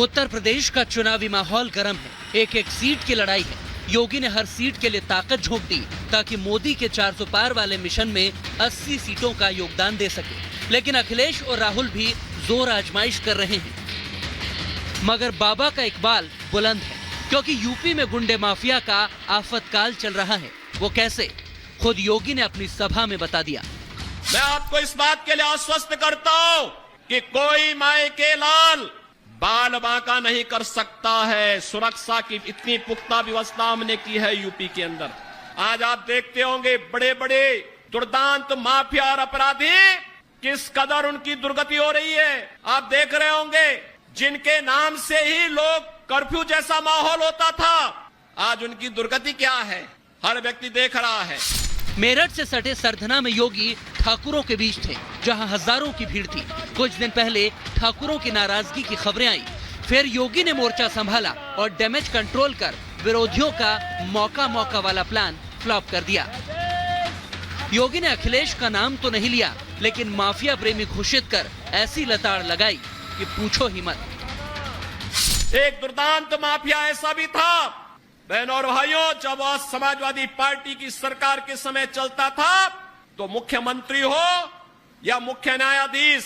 उत्तर प्रदेश का चुनावी माहौल गर्म है। एक एक सीट की लड़ाई है। योगी ने हर सीट के लिए ताकत झोंक दी ताकि मोदी के 400 पार वाले मिशन में 80 सीटों का योगदान दे सके। लेकिन अखिलेश और राहुल भी जोर आजमाइश कर रहे हैं। मगर बाबा का इकबाल बुलंद है, क्योंकि यूपी में गुंडे माफिया का आफतकाल चल रहा है। वो कैसे, खुद योगी ने अपनी सभा में बता दिया। मैं आपको इस बात के लिए आश्वस्त करता हूं कि कोई माए के लाल बाल बांका नहीं कर सकता है। सुरक्षा की इतनी पुख्ता व्यवस्था हमने की है यूपी के अंदर। आज आप देखते होंगे बड़े बड़े दुर्दांत माफिया और अपराधी किस कदर उनकी दुर्गति हो रही है। आप देख रहे होंगे जिनके नाम से ही लोग कर्फ्यू जैसा माहौल होता था, आज उनकी दुर्गति क्या है, हर व्यक्ति देख रहा है। मेरठ से सटे सरधना में योगी ठाकुरों के बीच थे, जहां हजारों की भीड़ थी। कुछ दिन पहले ठाकुरों की नाराजगी की खबरें आई। फिर योगी ने मोर्चा संभाला और डैमेज कंट्रोल कर विरोधियों का मौका वाला प्लान फ्लॉप कर दिया। योगी ने अखिलेश का नाम तो नहीं लिया, लेकिन माफिया प्रेमी घोषित कर ऐसी लताड़ लगाई कि पूछो ही मत। एक दुर्दांत माफिया ऐसा भी था, बहनों और भाइयों, जब वह समाजवादी पार्टी की सरकार के समय चलता था तो मुख्यमंत्री हो या मुख्य न्यायाधीश,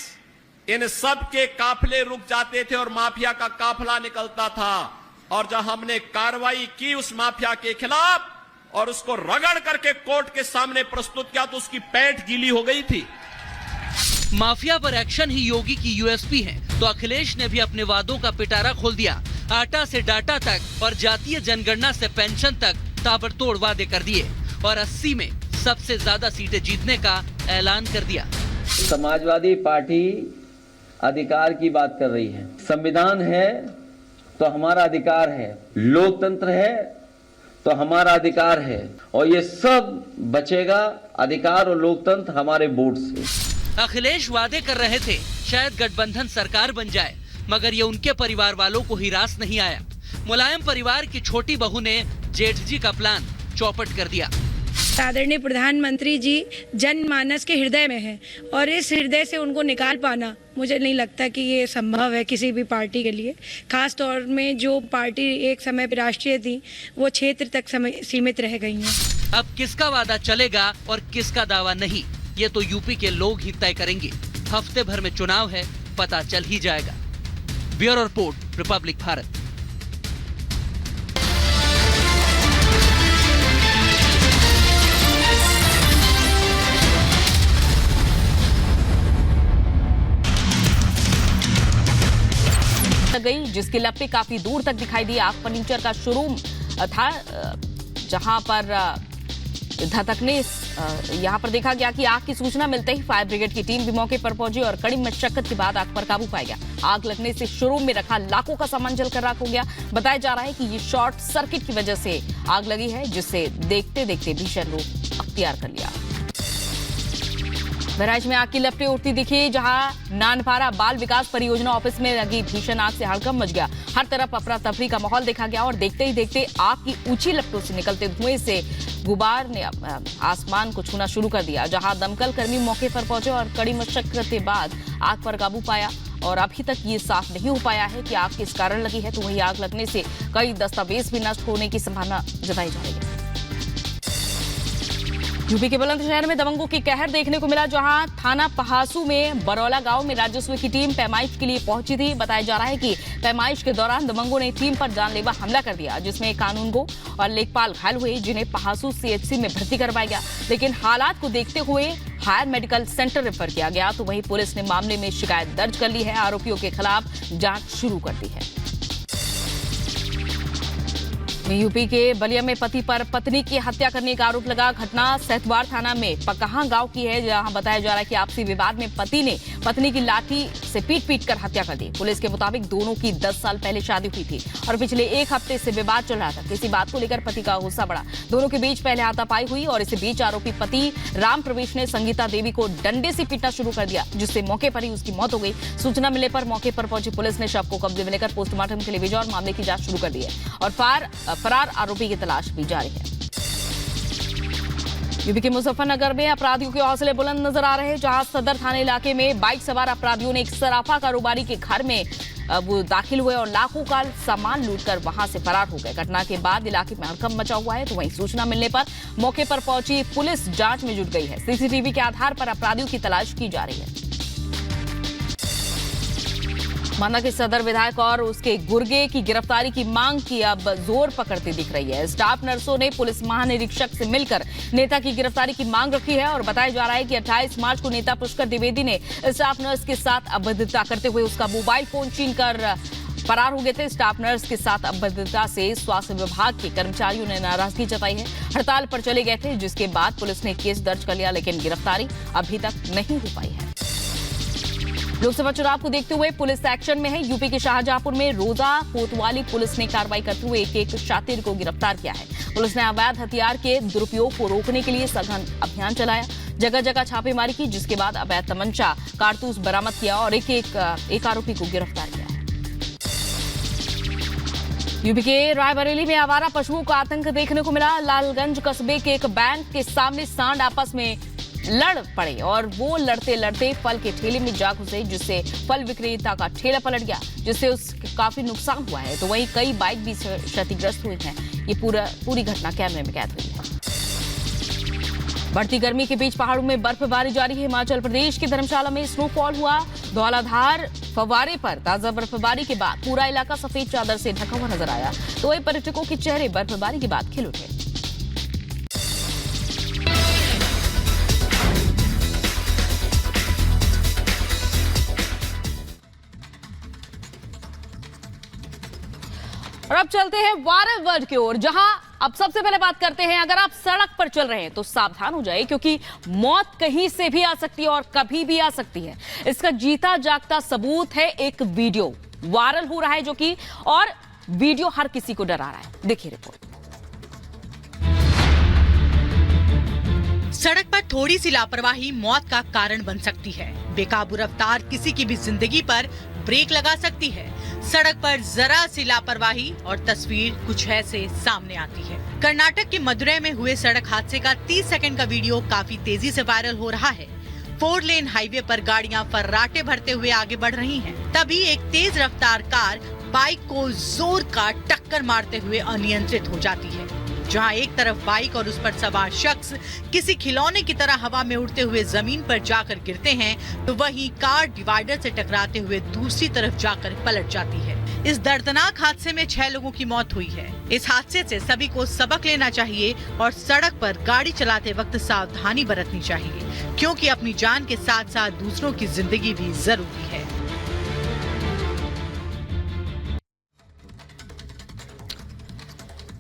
इन सब के काफिले रुक जाते थे और माफिया का काफिला निकलता था। और जब हमने कार्रवाई की उस माफिया के खिलाफ और उसको रगड़ करके कोर्ट के सामने प्रस्तुत किया तो उसकी पैंट गीली हो गई थी। माफिया पर एक्शन ही योगी की यूएसपी है, तो अखिलेश ने भी अपने वादों का पिटारा खोल दिया। आटा से डाटा तक और जातीय जनगणना से पेंशन तक ताबड़तोड़ वादे कर दिए और 80 में सबसे ज्यादा सीटें जीतने का ऐलान कर दिया। समाजवादी पार्टी अधिकार की बात कर रही है। संविधान है तो हमारा अधिकार है, लोकतंत्र है तो हमारा अधिकार है, और ये सब बचेगा अधिकार और लोकतंत्र हमारे वोट से। अखिलेश वादे कर रहे थे शायद गठबंधन सरकार बन जाए, मगर ये उनके परिवार वालों को ही रास नहीं आया। मुलायम परिवार की छोटी बहू ने जेठ जी का प्लान चौपट कर दिया। आदरणीय प्रधानमंत्री जी जनमानस के हृदय में है और इस हृदय से उनको निकाल पाना मुझे नहीं लगता कि ये संभव है किसी भी पार्टी के लिए। खास तौर में जो पार्टी एक समय पर राष्ट्रीय थी वो क्षेत्र तक सीमित रह गई हैं। अब किसका वादा चलेगा और किसका दावा नहीं, ये तो यूपी के लोग ही तय करेंगे। हफ्ते भर में चुनाव है, पता चल ही जाएगा। Bureau report, Republic Bharat. गई जिसकी लपटें काफी दूर तक दिखाई दी। आग फर्नीचर का शोरूम था जहां पर धधकने यहां पर देखा गया कि आग की सूचना मिलते ही फायर ब्रिगेड की टीम भी मौके पर पहुंची और कड़ी मशक्कत के बाद आग पर काबू पाया गया। आग लगने से शोरूम में रखा लाखों का सामान जलकर राख हो गया। बताया जा रहा है कि ये शॉर्ट सर्किट की वजह से आग लगी है, जिससे देखते देखते भीषण रूप अख्तियार कर लिया। बहराइच में आग की लपटें उठती दिखी, जहां नानपारा बाल विकास परियोजना ऑफिस में लगी भीषण आग से हड़कंप मच गया। हर तरफ अफरा तफरी का माहौल देखा गया और देखते ही देखते आग की ऊंची लपटों से निकलते धुएं से गुबार ने आसमान को छूना शुरू कर दिया। जहां दमकल कर्मी मौके पर पहुंचे और कड़ी मशक्कत के बाद आग पर काबू पाया और अभी तक ये साफ नहीं हो पाया है कि आग किस कारण लगी है। तो वहीं आग लगने से कई दस्तावेज भी नष्ट होने की संभावना जताई जा रही है। यूपी के बुलंदशहर में दबंगों की कहर देखने को मिला, जहां थाना पहासू में बरौला गांव में राजस्व की टीम पैमाइश के लिए पहुंची थी। बताया जा रहा है कि पैमाइश के दौरान दबंगों ने टीम पर जानलेवा हमला कर दिया, जिसमें कानूनगो और लेखपाल घायल हुए, जिन्हें पहासू सीएचसी में भर्ती करवाया गया। लेकिन हालात को देखते हुए हायर मेडिकल सेंटर रेफर किया गया। तो वहीं पुलिस ने मामले में शिकायत दर्ज कर ली है। आरोपियों के खिलाफ जांच शुरू कर दी है। यूपी के बलिया में पति पर पत्नी की हत्या करने का आरोप लगा। घटना सहतवाड़ थाना में पकहा गांव की है, जहां बताया जा रहा है कि आपसी विवाद में पति ने पत्नी की लाठी से पीट कर हत्या कर दी। पुलिस के मुताबिक दोनों की 10 साल पहले शादी हुई थी और पिछले एक हफ्ते से विवाद चल रहा था। किसी बात को लेकर पति का गुस्सा बढ़ा, दोनों के बीच पहले हाथापाई हुई और इसी बीच आरोपी पति राम प्रवेश ने संगीता देवी को डंडे से पीटना शुरू कर दिया, जिससे मौके पर ही उसकी मौत हो गई। सूचना मिलने पर मौके पर पहुंची पुलिस ने शव को कब्जे में लेकर पोस्टमार्टम के लिए भेजा और मामले की जांच शुरू कर दी है और फरार आरोपी की तलाश भी जारी है। यूपी के मुजफ्फरनगर में अपराधियों के हौसले बुलंद नजर आ रहे हैं, जहां सदर थाने इलाके में बाइक सवार अपराधियों ने एक सराफा कारोबारी के घर में वो दाखिल हुए और लाखों का सामान लूटकर वहां से फरार हो गए। घटना के बाद इलाके में हड़कंप मचा हुआ है। तो वहीं सूचना मिलने पर मौके पर पहुंची पुलिस जांच में जुट गई है। सीसीटीवी के आधार पर अपराधियों की तलाश की जा रही है। माना कि सदर विधायक और उसके गुर्गे की गिरफ्तारी की मांग की अब जोर पकड़ती दिख रही है। स्टाफ नर्सों ने पुलिस महानिरीक्षक से मिलकर नेता की गिरफ्तारी की मांग रखी है और बताया जा रहा है कि 28 मार्च को नेता पुष्कर द्विवेदी ने स्टाफ नर्स के साथ अभद्रता करते हुए उसका मोबाइल फोन छीनकर फरार हो गए थे। स्टाफ नर्स के साथ अभद्रता से स्वास्थ्य विभाग के कर्मचारियों ने नाराजगी जताई है, हड़ताल पर चले गए थे, जिसके बाद पुलिस ने केस दर्ज कर लिया, लेकिन गिरफ्तारी अभी तक नहीं हो पाई है। लोकसभा चुनाव को देखते हुए पुलिस एक्शन में है। यूपी के शाहजहांपुर में रोजा कोतवाली पुलिस ने कार्रवाई करते हुए एक शातिर को गिरफ्तार किया है। पुलिस ने अवैध हथियार के दुरुपयोग को रोकने के लिए सघन अभियान चलाया, जगह जगह छापेमारी की, जिसके बाद अवैध तमंचा कारतूस बरामद किया और एक आरोपी को गिरफ्तार किया। यूपी के रायबरेली में आवारा पशुओं का आतंक देखने को मिला। लालगंज कस्बे के एक बैंक के सामने सांड आपस में लड़ पड़े और वो लड़ते लड़ते फल के ठेले में जा घुसे, जिससे फल विक्रेता का ठेला पलट गया, जिससे उसका काफी नुकसान हुआ है। तो वहीं कई बाइक भी क्षतिग्रस्त हुई हैं। ये पूरी घटना कैमरे में कैद हुई है। बढ़ती गर्मी के बीच पहाड़ों में बर्फबारी जारी है। हिमाचल प्रदेश के धर्मशाला में स्नोफॉल हुआ। धौलाधार फव्वारे पर ताजा बर्फबारी के बाद पूरा इलाका सफेद चादर से ढका हुआ नजर आया। तो वहीं पर्यटकों के चेहरे बर्फबारी के बाद खिल उठे। और अब चलते हैं वायरल वर्ल्ड की ओर, जहां अब सबसे पहले बात करते हैं, अगर आप सड़क पर चल रहे हैं तो सावधान हो जाइए, क्योंकि मौत कहीं से भी आ सकती है और कभी भी आ सकती है। इसका जीता जागता सबूत है एक वीडियो वायरल हो रहा है, जो कि और वीडियो हर किसी को डरा रहा है। देखिए रिपोर्ट। सड़क पर थोड़ी सी लापरवाही मौत का कारण बन सकती है। बेकाबू रफ्तार किसी की भी जिंदगी पर ब्रेक लगा सकती है। सड़क पर जरा सी लापरवाही और तस्वीर कुछ ऐसे सामने आती है। कर्नाटक के मदुरै में हुए सड़क हादसे का 30 सेकंड का वीडियो काफी तेजी से वायरल हो रहा है। 4 लेन हाईवे पर गाड़ियां फर्राटे भरते हुए आगे बढ़ रही हैं। तभी एक तेज रफ्तार कार बाइक को जोर का टक्कर मारते हुए अनियंत्रित हो जाती है। जहां एक तरफ बाइक और उस पर सवार शख्स किसी खिलौने की तरह हवा में उड़ते हुए जमीन पर जाकर गिरते हैं, तो वहीं कार डिवाइडर से टकराते हुए दूसरी तरफ जाकर पलट जाती है। इस दर्दनाक हादसे में 6 लोगों की मौत हुई है। इस हादसे से सभी को सबक लेना चाहिए और सड़क पर गाड़ी चलाते वक्त सावधानी बरतनी चाहिए, क्योंकि अपनी जान के साथ साथ दूसरों की जिंदगी भी जरूरी है।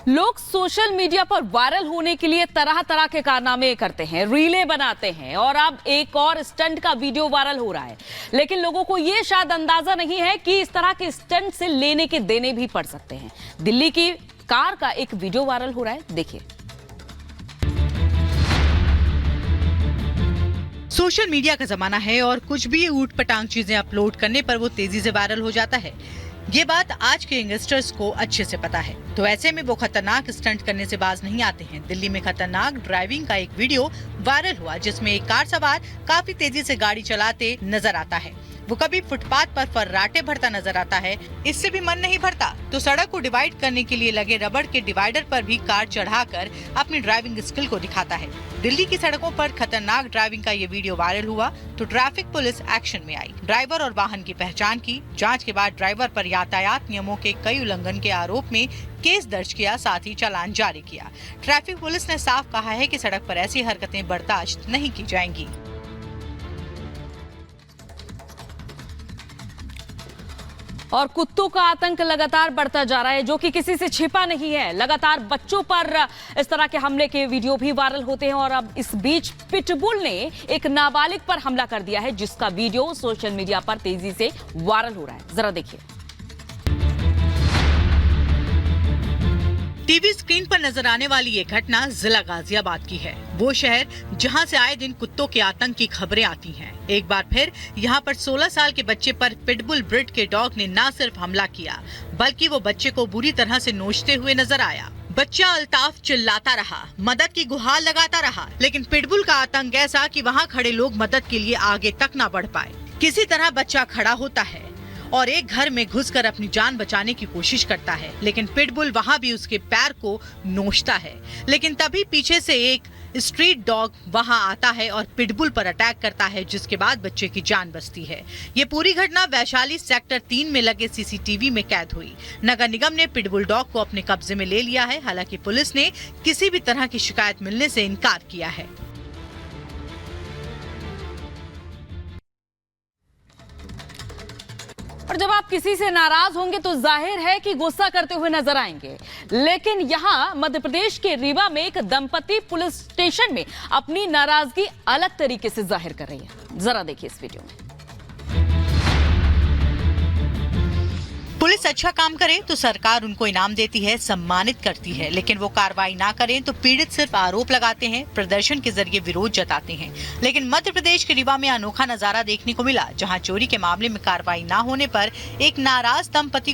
लोग सोशल मीडिया पर वायरल होने के लिए तरह तरह के कारनामे करते हैं, रीलें बनाते हैं, और अब एक और स्टंट का वीडियो वायरल हो रहा है। लेकिन लोगों को यह शायद अंदाजा नहीं है कि इस तरह के स्टंट से लेने के देने भी पड़ सकते हैं। दिल्ली की कार का एक वीडियो वायरल हो रहा है, देखिए। सोशल मीडिया का जमाना है और कुछ भी ऊट-पटांग चीजें अपलोड करने पर वो तेजी से वायरल हो जाता है। ये बात आज के यंगस्टर्स को अच्छे से पता है, तो ऐसे में वो खतरनाक स्टंट करने से बाज नहीं आते हैं। दिल्ली में खतरनाक ड्राइविंग का एक वीडियो वायरल हुआ, जिसमें एक कार सवार काफी तेजी से गाड़ी चलाते नजर आता है। वो कभी फुटपाथ पर फर्राटे भरता नजर आता है। इससे भी मन नहीं भरता तो सड़क को डिवाइड करने के लिए लगे रबड़ के डिवाइडर पर भी कार चढ़ाकर अपनी ड्राइविंग स्किल को दिखाता है। दिल्ली की सड़कों पर खतरनाक ड्राइविंग का ये वीडियो वायरल हुआ तो ट्रैफिक पुलिस एक्शन में आई। ड्राइवर और वाहन की पहचान की। जांच के बाद ड्राइवर पर यातायात नियमों के कई उल्लंघन के आरोप में केस दर्ज किया, साथ ही चालान जारी किया। ट्रैफिक पुलिस ने साफ कहा है कि सड़क पर ऐसी हरकतें बर्दाश्त नहीं की जाएंगी। और कुत्तों का आतंक लगातार बढ़ता जा रहा है, जो कि किसी से छिपा नहीं है। लगातार बच्चों पर इस तरह के हमले के वीडियो भी वायरल होते हैं और अब इस बीच पिटबुल ने एक नाबालिग पर हमला कर दिया है, जिसका वीडियो सोशल मीडिया पर तेजी से वायरल हो रहा है। जरा देखिए। टीवी स्क्रीन पर नजर आने वाली ये घटना जिला गाजियाबाद की है, वो शहर जहां से आए दिन कुत्तों के आतंक की खबरें आती हैं। एक बार फिर यहां पर 16 साल के बच्चे पर पिटबुल ब्रीड के डॉग ने न सिर्फ हमला किया, बल्कि वो बच्चे को बुरी तरह से नोचते हुए नजर आया। बच्चा अल्ताफ चिल्लाता रहा, मदद की गुहार लगाता रहा, लेकिन पिटबुल का आतंक ऐसा कि वहाँ खड़े लोग मदद के लिए आगे तक न बढ़ पाए। किसी तरह बच्चा खड़ा होता है और एक घर में घुसकर अपनी जान बचाने की कोशिश करता है, लेकिन पिटबुल वहां भी उसके पैर को नोचता है। लेकिन तभी पीछे से एक स्ट्रीट डॉग वहां आता है और पिटबुल पर अटैक करता है, जिसके बाद बच्चे की जान बचती है। ये पूरी घटना वैशाली सेक्टर 3 में लगे सीसीटीवी में कैद हुई। नगर निगम ने पिटबुल डॉग को अपने कब्जे में ले लिया है। हालांकि पुलिस ने किसी भी तरह की शिकायत मिलने से इनकार किया है। और जब आप किसी से नाराज होंगे तो जाहिर है कि गुस्सा करते हुए नजर आएंगे। लेकिन यहां मध्य प्रदेश के रीवा में एक दंपति पुलिस स्टेशन में अपनी नाराजगी अलग तरीके से जाहिर कर रही है। जरा देखिए इस वीडियो में। पुलिस अच्छा काम करे तो सरकार उनको इनाम देती है, सम्मानित करती है, लेकिन वो कार्रवाई ना करें तो पीड़ित सिर्फ आरोप लगाते हैं, प्रदर्शन के जरिए विरोध जताते हैं। लेकिन मध्य प्रदेश के रीवा में अनोखा नजारा देखने को मिला, जहां चोरी के मामले में कार्रवाई ना होने पर एक नाराज दंपति